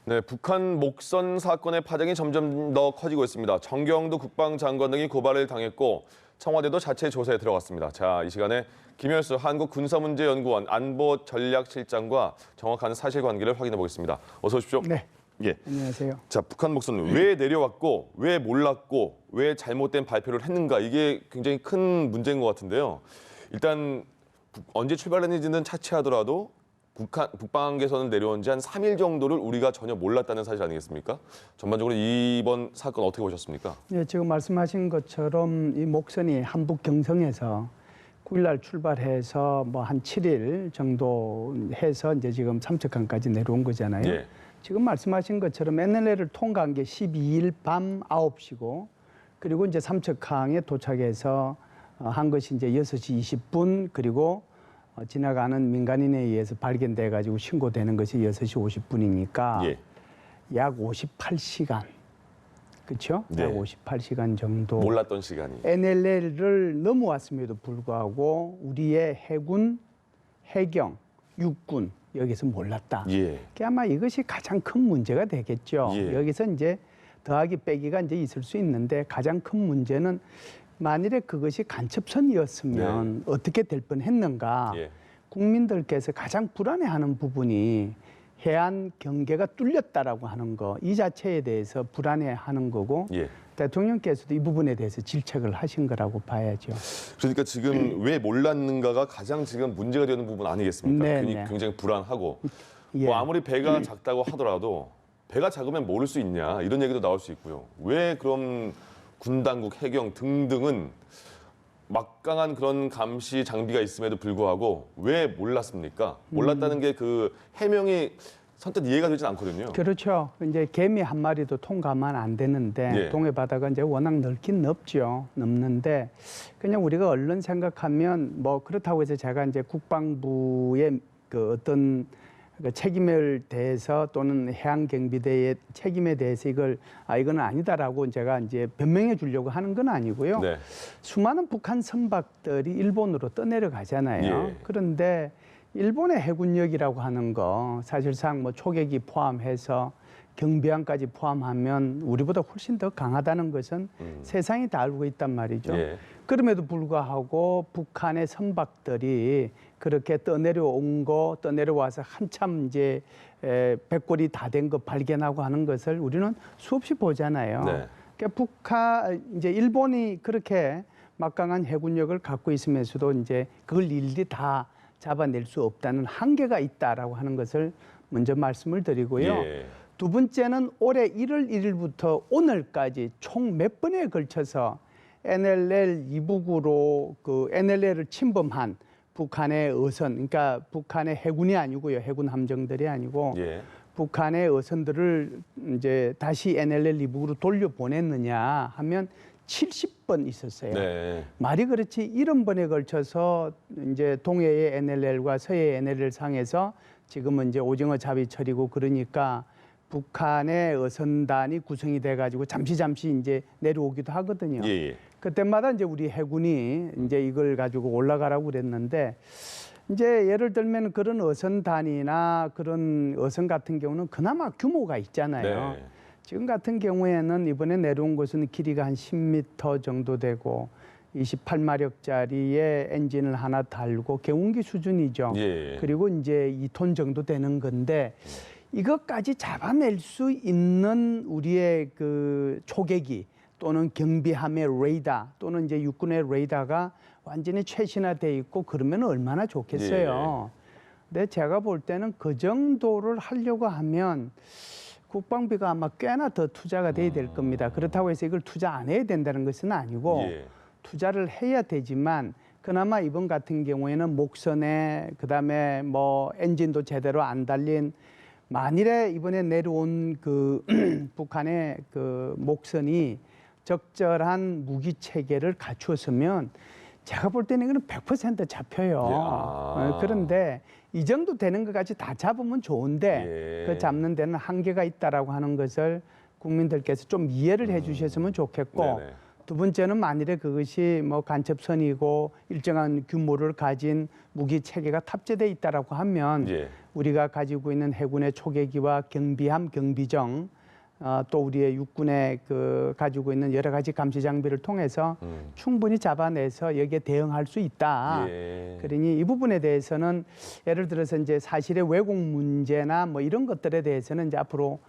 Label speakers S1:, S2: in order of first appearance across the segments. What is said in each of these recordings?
S1: 네, 북한 목선 사건의 파장이 점점 더 커지고 있습니다. 정경도 국방장관 등이 고발을 당했고 청와대도 자체 조사에 들어갔습니다. 자, 이 시간에 김현수 한국군사문제연구원 안보전략실장과 정확한 사실관계를 확인해 보겠습니다. 어서 오십시오.
S2: 네.
S1: 예.
S2: 안녕하세요.
S1: 자, 북한 목선은 왜 내려왔고, 왜 몰랐고, 왜 잘못된 발표를 했는가, 이게 굉장히 큰 문제인 것 같은데요. 일단 언제 출발했는지는 차치하더라도 북방에서는 내려온 지 한 3일 정도를 우리가 전혀 몰랐다는 사실 아니겠습니까? 전반적으로 이번 사건 어떻게 보셨습니까?
S2: 네, 지금 말씀하신 것처럼 이 목선이 한북 경성에서 9일 날 출발해서 뭐 한 7일 정도 해서 이제 지금 삼척항까지 내려온 거잖아요.
S1: 예.
S2: 지금 말씀하신 것처럼 NLL을 통과한 게 12일 밤 9시고 그리고 이제 삼척항에 도착해서 한 것이 이제 6시 20분 그리고 지나가는 민간인에 의해서 발견돼 가지고 신고되는 것이 6시 50분이니까
S1: 예.
S2: 약 58시간. 그렇죠?
S1: 네.
S2: 약 58시간 정도
S1: 몰랐던 시간이.
S2: NLL을 넘어왔음에도 불구하고 우리의 해군, 해경, 육군 여기서 몰랐다.
S1: 예.
S2: 그게 아마 이것이 가장 큰 문제가 되겠죠.
S1: 예.
S2: 여기서 이제 더하기 빼기가 이제 있을 수 있는데 가장 큰 문제는 만일에 그것이 간첩선이었으면 어떻게 될 뻔했는가.
S1: 예.
S2: 국민들께서 가장 불안해하는 부분이 해안 경계가 뚫렸다라고 하는 거, 이 자체에 대해서 불안해하는 거고
S1: 예.
S2: 대통령께서도 이 부분에 대해서 질책을 하신 거라고 봐야죠.
S1: 그러니까 지금 왜 몰랐는가가 가장 지금 문제가 되는 부분 아니겠습니까?
S2: 네, 네.
S1: 굉장히 불안하고
S2: 예.
S1: 뭐 아무리 배가 작다고 하더라도 배가 작으면 모를 수 있냐 이런 얘기도 나올 수 있고요. 왜 그럼 군 당국, 해경 등등은 막강한 그런 감시 장비가 있음에도 불구하고 왜 몰랐습니까? 몰랐다는 게 그 해명이 선뜻 이해가 되진 않거든요.
S2: 그렇죠. 이제 개미 한 마리도 통과하면 안 되는데
S1: 예.
S2: 동해 바다가 이제 워낙 넓긴 넓죠. 넓는데 그냥 우리가 얼른 생각하면 뭐 그렇다고 해서 제가 이제 국방부의 그 어떤 그 책임을 대해서 또는 해양경비대의 책임에 대해서 이거는 아니다라고 제가 이제 변명해 주려고 하는 건 아니고요.
S1: 네.
S2: 수많은 북한 선박들이 일본으로 떠내려가잖아요.
S1: 예.
S2: 그런데 일본의 해군력이라고 하는 거 사실상 뭐 초계기 포함해서 경비함까지 포함하면 우리보다 훨씬 더 강하다는 것은 세상이 다 알고 있단 말이죠.
S1: 예.
S2: 그럼에도 불구하고 북한의 선박들이 그렇게 떠내려와서 한참 이제 백골이 다 된 거 발견하고 하는 것을 우리는 수없이 보잖아요.
S1: 네.
S2: 그러니까 이제 일본이 그렇게 막강한 해군력을 갖고 있으면서도 이제 그걸 일일이 다 잡아낼 수 없다는 한계가 있다라고 하는 것을 먼저 말씀을 드리고요.
S1: 예.
S2: 두 번째는 올해 1월 1일부터 오늘까지 총 몇 번에 걸쳐서 NLL 이북으로 그 NLL을 침범한 북한의 어선, 그러니까 북한의 해군이 아니고요, 해군 함정들이 아니고
S1: 예.
S2: 북한의 어선들을 이제 다시 NLL 이북으로 돌려보냈느냐 하면 70번 있었어요.
S1: 네.
S2: 말이 그렇지 70번에 걸쳐서 이제 동해의 NLL과 서해의 NLL 상에서 지금은 이제 오징어 잡이철이고 그러니까 북한의 어선단이 구성이 돼가지고 잠시 이제 내려오기도 하거든요.
S1: 예.
S2: 그때마다 이제 우리 해군이 이제 이걸 가지고 올라가라고 그랬는데 이제 예를 들면 그런 어선단이나 그런 어선 같은 경우는 그나마 규모가 있잖아요.
S1: 네.
S2: 지금 같은 경우에는 이번에 내려온 것은 길이가 한 10m 정도 되고 28마력짜리의 엔진을 하나 달고 개운기 수준이죠.
S1: 예.
S2: 그리고 이제 2톤 정도 되는 건데 이것까지 잡아낼 수 있는 우리의 그 초계기 또는 경비함의 레이더 또는 이제 육군의 레이더가 완전히 최신화돼 있고 그러면 얼마나 좋겠어요. 근데 제가 볼 때는 그 정도를 하려고 하면 국방비가 아마 꽤나 더 투자가 돼야 될 겁니다. 그렇다고 해서 이걸 투자 안 해야 된다는 것은 아니고
S1: 예.
S2: 투자를 해야 되지만 그나마 이번 같은 경우에는 목선에 그다음에 뭐 엔진도 제대로 안 달린 만일에 이번에 내려온 그 북한의 그 목선이 적절한 무기 체계를 갖추었으면 제가 볼 때는 이거는 100% 잡혀요. 그런데 이 정도 되는 것까지 다 잡으면 좋은데 그 잡는 데는 한계가 있다라고 하는 것을 국민들께서 좀 이해를 해주셨으면 좋겠고
S1: 네네.
S2: 두 번째는 만일에 그것이 뭐 간첩선이고 일정한 규모를 가진 무기 체계가 탑재돼 있다라고 하면 우리가 가지고 있는 해군의 초계기와 경비함, 경비정, 또 우리의 육군의 그 가지고 있는 여러 가지 감시 장비를 통해서 충분히 잡아내서 여기에 대응할 수 있다.
S1: 예.
S2: 그러니 이 부분에 대해서는 예를 들어서 이제 사실의 왜곡 문제나 뭐 이런 것들에 대해서는 이제 앞으로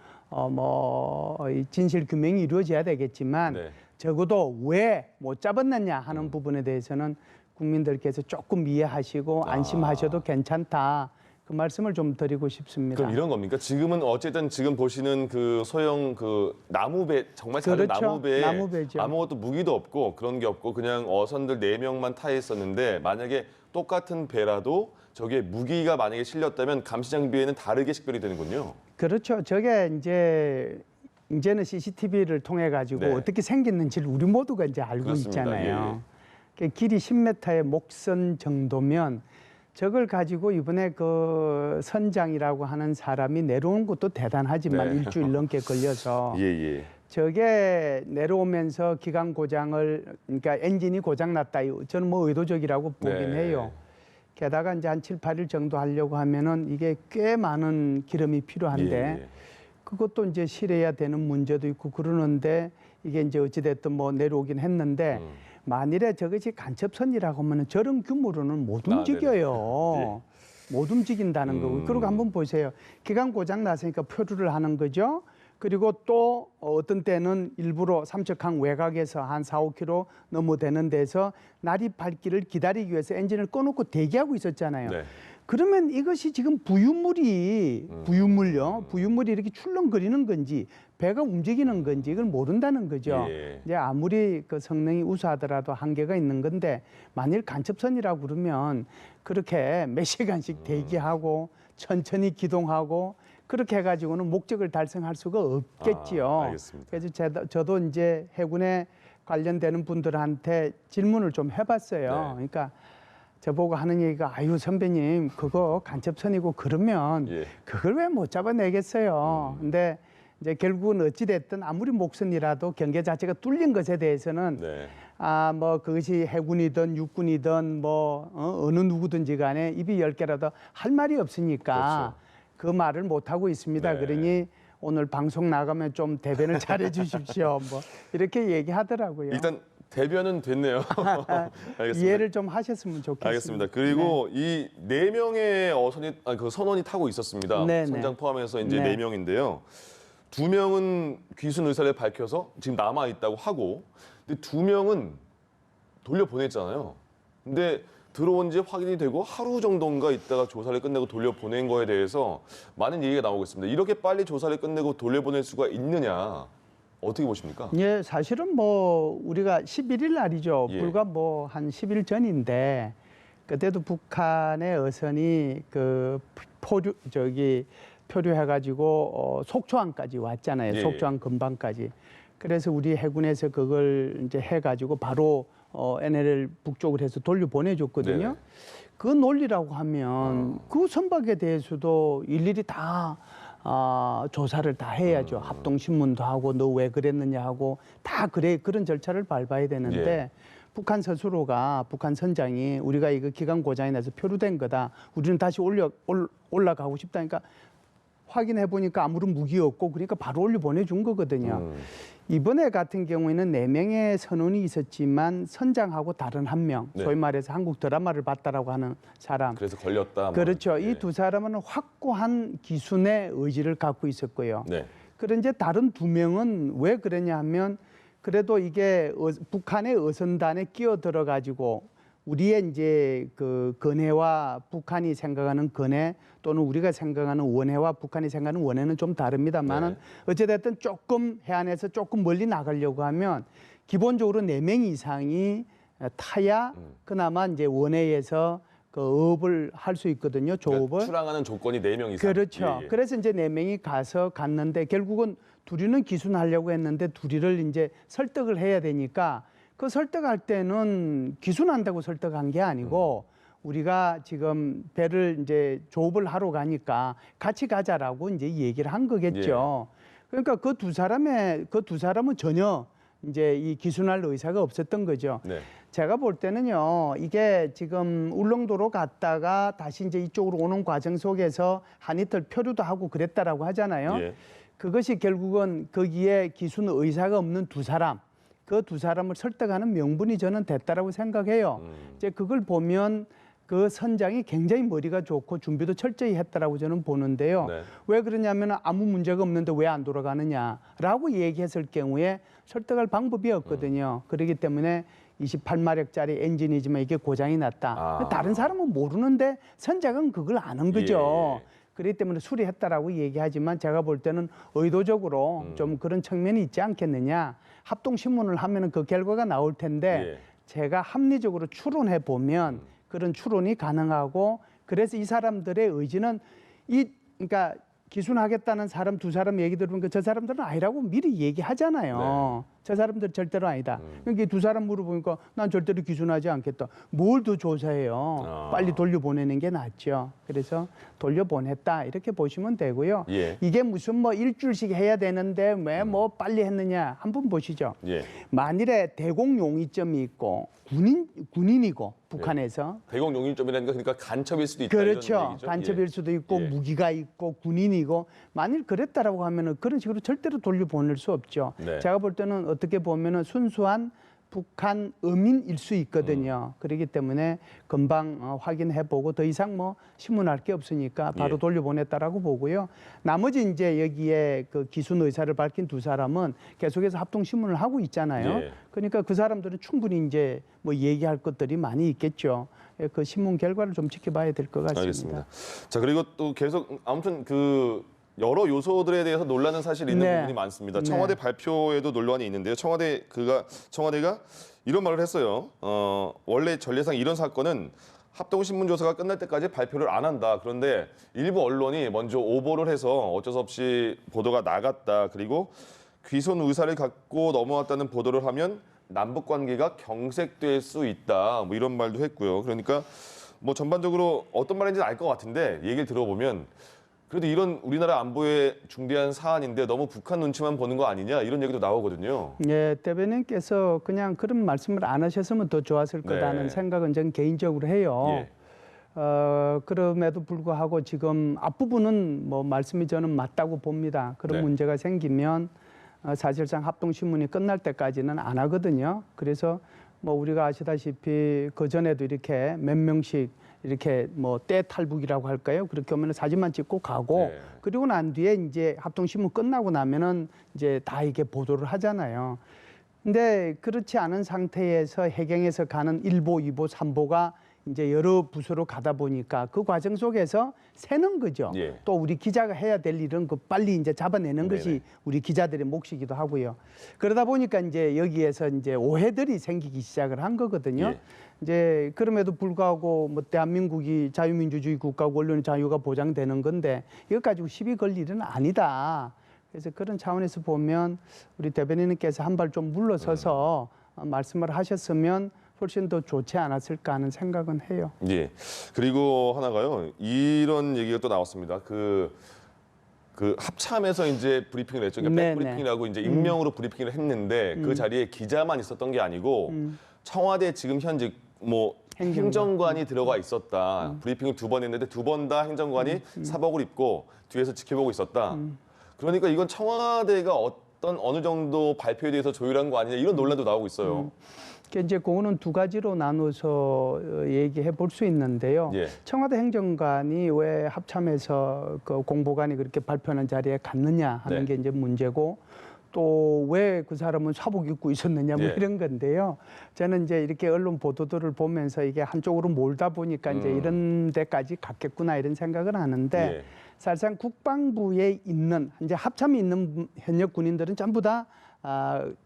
S2: 이 진실 규명이 이루어져야 되겠지만
S1: 네.
S2: 적어도 왜 못 잡았느냐 하는 부분에 대해서는 국민들께서 조금 이해하시고 안심하셔도 괜찮다. 그 말씀을 좀 드리고 싶습니다.
S1: 그럼 이런 겁니까? 지금은 어쨌든 지금 보시는 그 소형 그 나무배 정말 작은
S2: 그렇죠.
S1: 나무배에
S2: 나무배죠.
S1: 아무것도 무기도 없고 그런 게 없고 그냥 어선들 4명만 타 있었는데 만약에 똑같은 배라도 저게 무기가 만약에 실렸다면 감시 장비에는 다르게 식별이 되는군요.
S2: 그렇죠. 저게 이제는 CCTV를 통해 가지고
S1: 네.
S2: 어떻게 생겼는지를 우리 모두가 이제 알고
S1: 그렇습니다.
S2: 있잖아요. 길이 10m의 목선 정도면 저걸 가지고 이번에 그 선장이라고 하는 사람이 내려온 것도 대단하지만
S1: 네.
S2: 일주일 넘게 걸려서
S1: 예.
S2: 저게 내려오면서 기관 고장을 그러니까 엔진이 고장 났다. 저는 뭐 의도적이라고 보긴
S1: 네.
S2: 해요. 게다가 이제 한 7, 8일 정도 하려고 하면은 이게 꽤 많은 기름이 필요한데
S1: 예.
S2: 그것도 이제 실어야 되는 문제도 있고 그러는데 이게 이제 어찌됐든 뭐 내려오긴 했는데 만일에 저것이 간첩선이라고 하면 저런 규모로는 못 움직여요. 못 움직인다는 거고. 그리고 한번 보세요. 기관 고장 났으니까 표류를 하는 거죠. 그리고 또 어떤 때는 일부러 삼척항 외곽에서 한 4, 5km 넘어되는 데서 난입할 길을 기다리기 위해서 엔진을 꺼놓고 대기하고 있었잖아요.
S1: 네.
S2: 그러면 이것이 지금 부유물이 이렇게 출렁거리는 건지 배가 움직이는 건지 이걸 모른다는 거죠.
S1: 예.
S2: 이제 아무리 그 성능이 우수하더라도 한계가 있는 건데 만일 간첩선이라고 그러면 그렇게 몇 시간씩 대기하고 천천히 기동하고 그렇게 해가지고는 목적을 달성할 수가 없겠지요.
S1: 알겠습니다.
S2: 그래서 저도 이제 해군에 관련되는 분들한테 질문을 좀 해봤어요.
S1: 네.
S2: 그러니까 저보고 하는 얘기가 아유 선배님 그거 간첩선이고 그러면
S1: 예.
S2: 그걸 왜 못 잡아내겠어요. 근데 이제 결국은 어찌됐든 아무리 목선이라도 경계 자체가 뚫린 것에 대해서는
S1: 네.
S2: 뭐 그것이 해군이든 육군이든 뭐 어느 누구든지 간에 입이 10개라도 할 말이 없으니까 그 말을 못 하고 있습니다.
S1: 네.
S2: 그러니 오늘 방송 나가면 좀 대변을 잘해 주십시오. 뭐 이렇게 얘기하더라고요.
S1: 일단 대변은 됐네요. 알겠습니다.
S2: 이해를 좀 하셨으면 좋겠습니다.
S1: 알겠습니다. 그리고 이 4명의 그 선원이 타고 있었습니다.
S2: 네,
S1: 선장
S2: 네.
S1: 포함해서 이제
S2: 네.
S1: 4명인데요. 2명은 귀순 의사를 밝혀서 지금 남아 있다고 하고, 근데 2명은 돌려보냈잖아요. 근데 들어온 지 확인이 되고 하루 정도인가 있다가 조사를 끝내고 돌려보낸 거에 대해서 많은 얘기가 나오고 있습니다. 이렇게 빨리 조사를 끝내고 돌려보낼 수가 있느냐, 어떻게 보십니까?
S2: 예, 사실은 뭐 우리가 11일 날이죠.
S1: 예.
S2: 불과 뭐 한 10일 전인데 그때도 북한의 어선이 그 표류해가지고 속초항까지 왔잖아요.
S1: 예.
S2: 속초항 근방까지. 그래서 우리 해군에서 그걸 이제 해가지고 바로 NLL 북쪽으로 해서 돌려보내줬거든요.
S1: 네.
S2: 그 논리라고 하면 그 선박에 대해서도 일일이 다 조사를 다 해야죠. 합동신문도 하고 너 왜 그랬느냐 하고 다 그런 절차를 밟아야 되는데
S1: 예.
S2: 북한 스스로가 북한 선장이 우리가 이거 기관 고장이 나서 표류된 거다. 우리는 다시 올라가고 싶다니까 확인해 보니까 아무런 무기 없고 그러니까 바로 올려 보내준 거거든요. 이번에 같은 경우에는 4명의 선원이 있었지만 선장하고 다른 1명,
S1: 네.
S2: 소위 말해서 한국 드라마를 봤다라고 하는 사람.
S1: 그래서 걸렸다.
S2: 그렇죠.
S1: 예.
S2: 이 두 사람은 확고한 기순의 의지를 갖고 있었고요.
S1: 네.
S2: 그런데 다른 2명은 왜 그러냐 하면 그래도 이게 북한의 어선단에 끼어들어 가지고 우리의 이제 그 건해와 북한이 생각하는 건해 또는 우리가 생각하는 원해와 북한이 생각하는 원해는 좀 다릅니다만은
S1: 네.
S2: 어찌됐든 조금 해안에서 조금 멀리 나가려고 하면 기본적으로 4명 이상이 타야 그나마 이제 원해에서 그 어업을 할 수 있거든요. 조업을.
S1: 그러니까 출항하는 조건이 4명 이상.
S2: 그렇죠.
S1: 예, 예.
S2: 그래서 이제 4명이 갔는데 결국은 둘이는 기순하려고 했는데 둘이를 이제 설득을 해야 되니까 그 설득할 때는 기순한다고 설득한 게 아니고 우리가 지금 배를 이제 조업을 하러 가니까 같이 가자라고 이제 얘기를 한 거겠죠. 그러니까 그 두 사람은 전혀 이제 이 기순할 의사가 없었던 거죠.
S1: 네.
S2: 제가 볼 때는요, 이게 지금 울릉도로 갔다가 다시 이제 이쪽으로 오는 과정 속에서 한 이틀 표류도 하고 그랬다라고 하잖아요.
S1: 예.
S2: 그것이 결국은 거기에 기순 의사가 없는 두 사람, 그 두 사람을 설득하는 명분이 저는 됐다라고 생각해요. 이제 그걸 보면 그 선장이 굉장히 머리가 좋고 준비도 철저히 했다라고 저는 보는데요.
S1: 네.
S2: 왜 그러냐면 아무 문제가 없는데 왜 안 돌아가느냐라고 얘기했을 경우에 설득할 방법이 없거든요. 그렇기 때문에 28마력짜리 엔진이지만 이게 고장이 났다.
S1: 아.
S2: 다른 사람은 모르는데 선장은 그걸 아는 거죠.
S1: 예.
S2: 그렇기 때문에 수리했다라고 얘기하지만 제가 볼 때는 의도적으로 좀 그런 측면이 있지 않겠느냐. 합동신문을 하면은 그 결과가 나올 텐데
S1: 예.
S2: 제가 합리적으로 추론해 보면 그런 추론이 가능하고 그래서 이 사람들의 의지는 그러니까 기순하겠다는 사람 두 사람 얘기 들으면 저 사람들은 아니라고 미리 얘기하잖아요. 저 사람들 절대로 아니다. 그러니까 두 사람 물어보니까 난 절대로 기순하지 않겠다. 뭘 더 조사해요? 빨리 돌려보내는 게 낫죠. 그래서 돌려보냈다 이렇게 보시면 되고요.
S1: 예.
S2: 이게 무슨 뭐 일주일씩 해야 되는데 왜 뭐 빨리 했느냐 한번 보시죠.
S1: 예.
S2: 만일에 대공 용의점이 있고 군인이고 북한에서
S1: 대공 용인점이라는 건 그러니까 간첩일 수도 있다 이런
S2: 그렇죠.
S1: 얘기죠.
S2: 간첩일
S1: 예.
S2: 수도 있고
S1: 예.
S2: 무기가 있고 군인이고 만일 그랬다라고 하면은 그런 식으로 절대로 돌려보낼 수 없죠.
S1: 네.
S2: 제가 볼 때는 어떻게 보면은 순수한 북한 어민일 수 있거든요. 그렇기 때문에 금방 확인해보고 더 이상 뭐 신문할 게 없으니까 바로
S1: 예.
S2: 돌려보냈다라고 보고요. 나머지 이제 여기에 그 기순 의사를 밝힌 두 사람은 계속해서 합동 신문을 하고 있잖아요.
S1: 예.
S2: 그러니까 그 사람들은 충분히 이제 뭐 얘기할 것들이 많이 있겠죠. 그 신문 결과를 좀 지켜봐야 될 것 같습니다.
S1: 알겠습니다. 자, 그리고 또 계속 아무튼 그 여러 요소들에 대해서 논란은 사실 있는
S2: 네.
S1: 부분이 많습니다.
S2: 네.
S1: 청와대 발표에도 논란이 있는데요. 청와대가 이런 말을 했어요. 원래 전례상 이런 사건은 합동신문조사가 끝날 때까지 발표를 안 한다. 그런데 일부 언론이 먼저 오보를 해서 어쩔 수 없이 보도가 나갔다. 그리고 귀손 의사를 갖고 넘어왔다는 보도를 하면 남북 관계가 경색될 수 있다. 뭐 이런 말도 했고요. 그러니까 뭐 전반적으로 어떤 말인지는 알 것 같은데 얘기를 들어보면 그래도 이런 우리나라 안보에 중대한 사안인데 너무 북한 눈치만 보는 거 아니냐 이런 얘기도 나오거든요.
S2: 예, 대변인께서 그냥 그런 말씀을 안 하셨으면 더 좋았을
S1: 네.
S2: 거다는 생각은 저는 개인적으로 해요.
S1: 예.
S2: 그럼에도 불구하고 지금 앞부분은 뭐 말씀이 저는 맞다고 봅니다. 그런
S1: 네.
S2: 문제가 생기면 사실상 합동신문이 끝날 때까지는 안 하거든요. 그래서 뭐 우리가 아시다시피 그 전에도 이렇게 몇 명씩 이렇게 뭐 때 탈북이라고 할까요? 그렇게 오면 사진만 찍고 가고
S1: 네.
S2: 그리고 난 뒤에 이제 합동신문 끝나고 나면은 이제 다 이게 보도를 하잖아요. 근데 그렇지 않은 상태에서 해경에서 가는 1보, 2보, 3보가 이제 여러 부서로 가다 보니까 그 과정 속에서 새는 거죠.
S1: 예.
S2: 또 우리 기자가 해야 될 일은 그 빨리 이제 잡아내는 것이
S1: 네네.
S2: 우리 기자들의 몫이기도 하고요. 그러다 보니까 이제 여기에서 이제 오해들이 생기기 시작을 한 거거든요.
S1: 예.
S2: 이제 그럼에도 불구하고 뭐 대한민국이 자유민주주의 국가고 언론의 자유가 보장되는 건데 이것 가지고 시비 걸 일은 아니다. 그래서 그런 차원에서 보면 우리 대변인님께서 한 발 좀 물러서서 말씀을 하셨으면 훨씬 더 좋지 않았을까 하는 생각은 해요.
S1: 예. 그리고 하나가요. 이런 얘기가 또 나왔습니다. 그 합참에서 이제 브리핑을 했죠. 그러니까
S2: 네네.
S1: 백브리핑이라고 이제 익명으로 브리핑을 했는데 그 자리에 기자만 있었던 게 아니고 청와대 지금 현직 뭐 행정관이 들어가 있었다. 브리핑을 2번 했는데 2번 다 행정관이 사복을 입고 뒤에서 지켜보고 있었다. 그러니까 이건 청와대가 어느 정도 발표에 대해서 조율한 거 아니냐 이런 논란도 나오고 있어요.
S2: 그러니까 이제 그거는 두 가지로 나눠서 얘기해 볼 수 있는데요.
S1: 예.
S2: 청와대 행정관이 왜 합참에서 그 공보관이 그렇게 발표하는 자리에 갔느냐 하는
S1: 네.
S2: 게 이제 문제고 또 왜 그 사람은 사복 입고 있었느냐 뭐
S1: 예.
S2: 이런 건데요. 저는 이제 이렇게 언론 보도들을 보면서 이게 한쪽으로 몰다 보니까 이제 이런 데까지 갔겠구나 이런 생각을 하는데
S1: 예.
S2: 사실상 국방부에 있는 이제 합참이 있는 현역 군인들은 전부 다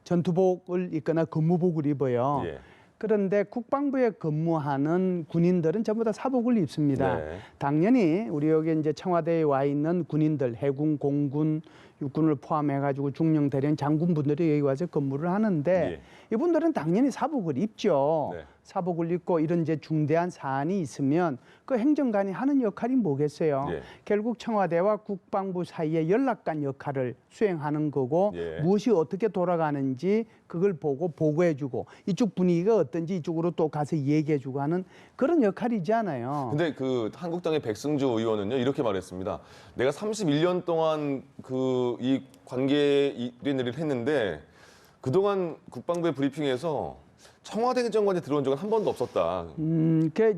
S2: 전투복을 입거나 근무복을 입어요.
S1: 예.
S2: 그런데 국방부에 근무하는 군인들은 전부 다 사복을 입습니다.
S1: 네.
S2: 당연히 우리 여기 이제 청와대에 와 있는 군인들, 해군, 공군, 육군을 포함해가지고 중령, 대령, 장군분들이 여기 와서 근무를 하는데
S1: 예.
S2: 이분들은 당연히 사복을 입죠.
S1: 네.
S2: 사복을 입고 이런 이제 중대한 사안이 있으면 그 행정관이 하는 역할이 뭐겠어요?
S1: 예.
S2: 결국 청와대와 국방부 사이의 연락관 역할을 수행하는 거고
S1: 예.
S2: 무엇이 어떻게 돌아가는지 그걸 보고 보고해주고 이쪽 분위기가 어떤지 이쪽으로 또 가서 얘기해주고 하는 그런 역할이잖아요.
S1: 근데 그 한국당의 백승주 의원은요 이렇게 말했습니다. 내가 31년 동안 그 이 관계 일을 했는데 그동안 국방부의 브리핑에서 청와대 행정관이 들어온 적은 한 번도 없었다.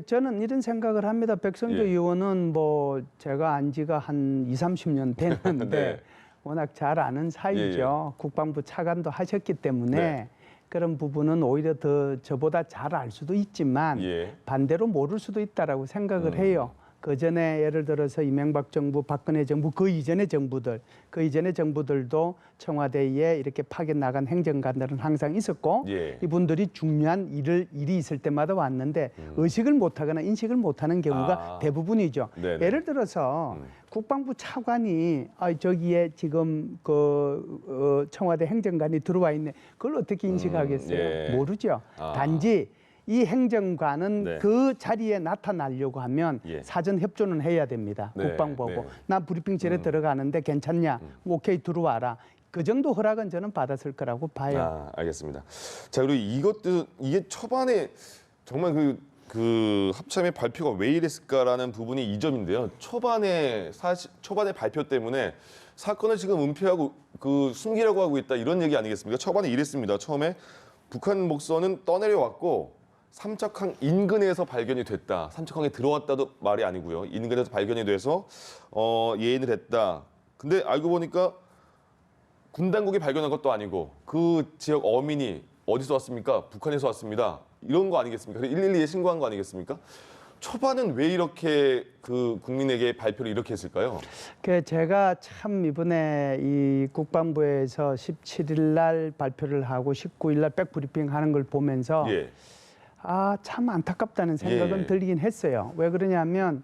S2: 저는 이런 생각을 합니다. 백성조
S1: 예.
S2: 의원은 뭐 제가 안 지가 한 20-30년 됐는데
S1: 네.
S2: 워낙 잘 아는 사이죠. 국방부 차관도 하셨기 때문에
S1: 네.
S2: 그런 부분은 오히려 더 저보다 잘 알 수도 있지만
S1: 예.
S2: 반대로 모를 수도 있다라고 생각을 해요. 그 전에 예를 들어서 이명박 정부, 박근혜 정부, 그 이전의 정부들도 청와대에 이렇게 파견 나간 행정관들은 항상 있었고
S1: 예.
S2: 이분들이 중요한 일이 있을 때마다 왔는데 의식을 못하거나 인식을 못하는 경우가 대부분이죠.
S1: 네네.
S2: 예를 들어서 국방부 차관이 저기에 지금 청와대 행정관이 들어와 있네. 그걸 어떻게 인식하겠어요?
S1: 예.
S2: 모르죠. 단지 이 행정관은
S1: 네.
S2: 그 자리에 나타나려고 하면
S1: 예.
S2: 사전 협조는 해야 됩니다.
S1: 네,
S2: 국방부하고.
S1: 네.
S2: 나 브리핑실에 들어가는데 괜찮냐? 오케이 들어와라. 그 정도 허락은 저는 받았을 거라고 봐요.
S1: 알겠습니다. 자, 그리고 이게 초반에 정말 그 합참의 발표가 왜 이랬을까라는 부분이 이 점인데요. 초반에 발표 때문에 사건을 지금 은폐하고 숨기려고 하고 있다 이런 얘기 아니겠습니까? 초반에 이랬습니다. 처음에 북한 목선은 떠내려왔고 삼척항 인근에서 발견이 됐다. 삼척항에 들어왔다도 말이 아니고요. 인근에서 발견이 돼서 예인을 했다. 근데 알고 보니까 군 당국이 발견한 것도 아니고 그 지역 어민이 어디서 왔습니까? 북한에서 왔습니다. 이런 거 아니겠습니까? 112에 신고한 거 아니겠습니까? 초반은 왜 이렇게 그 국민에게 발표를 이렇게 했을까요?
S2: 제가 참 이번에 이 국방부에서 17일 날 발표를 하고 19일 날 백브리핑 하는 걸 보면서
S1: 예.
S2: 참 안타깝다는 생각은
S1: 예.
S2: 들긴 했어요. 왜 그러냐면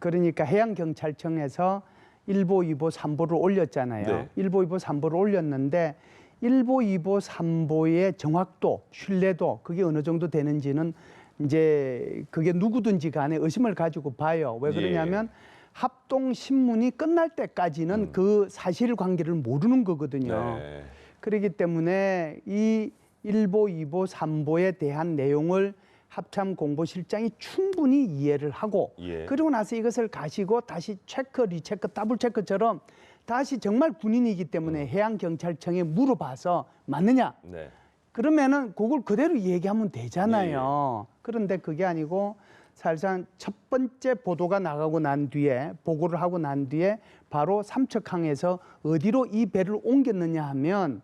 S2: 그러니까 해양경찰청에서 1보, 2보, 3보를 올렸잖아요.
S1: 네.
S2: 1보, 2보, 3보를 올렸는데 1보, 2보, 3보의 정확도, 신뢰도 그게 어느 정도 되는지는 이제 그게 누구든지 간에 의심을 가지고 봐요. 왜 그러냐면 합동신문이 끝날 때까지는 그 사실관계를 모르는 거거든요.
S1: 네.
S2: 그렇기 때문에 이 1보, 2보, 3보에 대한 내용을 합참공보실장이 충분히 이해를 하고
S1: 예.
S2: 그리고 나서 이것을 가지고 다시 체크, 리체크, 더블 체크처럼 다시 정말 군인이기 때문에 해양경찰청에 물어봐서 맞느냐?
S1: 네.
S2: 그러면은 그걸 그대로 얘기하면 되잖아요. 그런데 그게 아니고 사실상 첫 번째 보도가 나가고 난 뒤에 보고를 하고 난 뒤에 바로 삼척항에서 어디로 이 배를 옮겼느냐 하면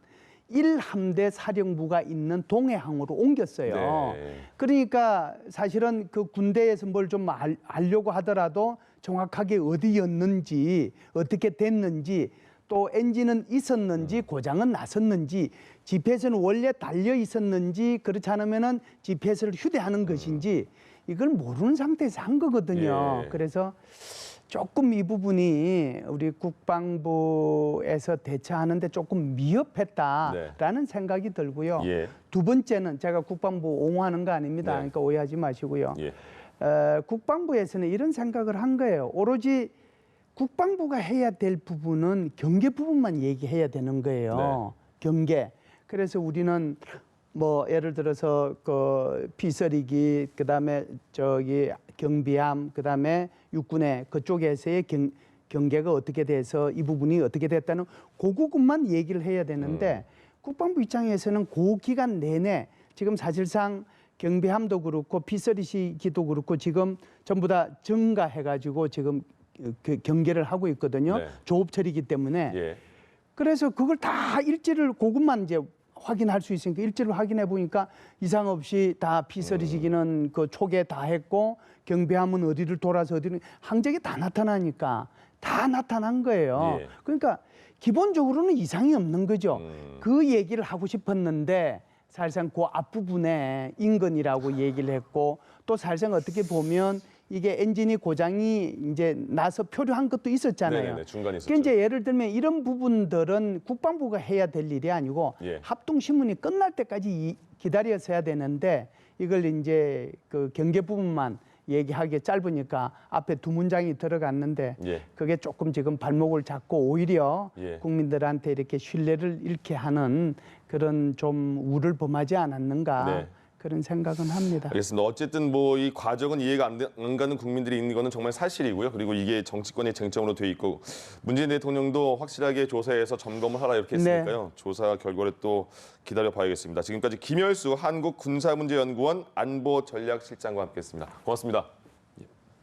S2: 1함대 사령부가 있는 동해항으로 옮겼어요.
S1: 네.
S2: 그러니까 사실은 그 군대에서 뭘 좀 알려고 하더라도 정확하게 어디였는지 어떻게 됐는지 또 엔진은 있었는지 고장은 났었는지 GPS는 원래 달려 있었는지 그렇지 않으면은 GPS를 휴대하는 것인지 이걸 모르는 상태에서 한 거거든요.
S1: 예.
S2: 그래서 조금 이 부분이 우리 국방부에서 대처하는데 조금 미흡했다라는 생각이 들고요.
S1: 예.
S2: 두 번째는 제가 국방부 옹호하는 거 아닙니다.
S1: 네.
S2: 그러니까 오해하지 마시고요.
S1: 예.
S2: 국방부에서는 이런 생각을 한 거예요. 오로지 국방부가 해야 될 부분은 경계 부분만 얘기해야 되는 거예요. 경계. 그래서 우리는 뭐 예를 들어서 그 비서리기, 그다음에 경비함, 그다음에 육군의 그쪽에서의 경계가 어떻게 돼서 이 부분이 어떻게 됐다는 그 부분만 얘기를 해야 되는데 국방부 입장에서는 그 기간 내내 지금 사실상 경비함도 그렇고 비서리기도 그렇고 지금 전부 다 증가해가지고 지금 그 경계를 하고 있거든요.
S1: 네.
S2: 조업철이기 때문에.
S1: 예.
S2: 그래서 그걸 다 일지를 그것만 이제 확인할 수 있으니까 일지를 확인해 보니까 이상 없이 다 비서리지기는 그 초기에 다 했고 경비함은 어디를 돌아서 어디를 항적이 다 나타나니까 다 나타난 거예요.
S1: 예.
S2: 그러니까 기본적으로는 이상이 없는 거죠. 그 얘기를 하고 싶었는데 사실상 그 앞부분에 인근이라고 얘기를 했고 또 사실상 어떻게 보면 이게 엔진이 고장이 이제 나서 표류한 것도 있었잖아요.
S1: 네네네, 중간에 있었죠.
S2: 그러니까 이제 예를 들면 이런 부분들은 국방부가 해야 될 일이 아니고
S1: 예.
S2: 합동신문이 끝날 때까지 기다려서 해야 되는데 이걸 이제 그 경계 부분만 얘기하기 짧으니까 앞에 두 문장이 들어갔는데
S1: 예.
S2: 그게 조금 지금 발목을 잡고 오히려
S1: 예.
S2: 국민들한테 이렇게 신뢰를 잃게 하는 그런 좀 우를 범하지 않았는가
S1: 네.
S2: 그런 생각은 합니다.
S1: 알겠습니다. 어쨌든 뭐 이 과정은 이해가 안 가는 국민들이 있는 거는 정말 사실이고요. 그리고 이게 정치권의 쟁점으로 돼 있고 문재인 대통령도 확실하게 조사해서 점검을 하라 이렇게 했으니까요. 조사 결과를 또 기다려 봐야겠습니다. 지금까지 김열수 한국군사문제연구원 안보전략실장과 함께했습니다. 고맙습니다.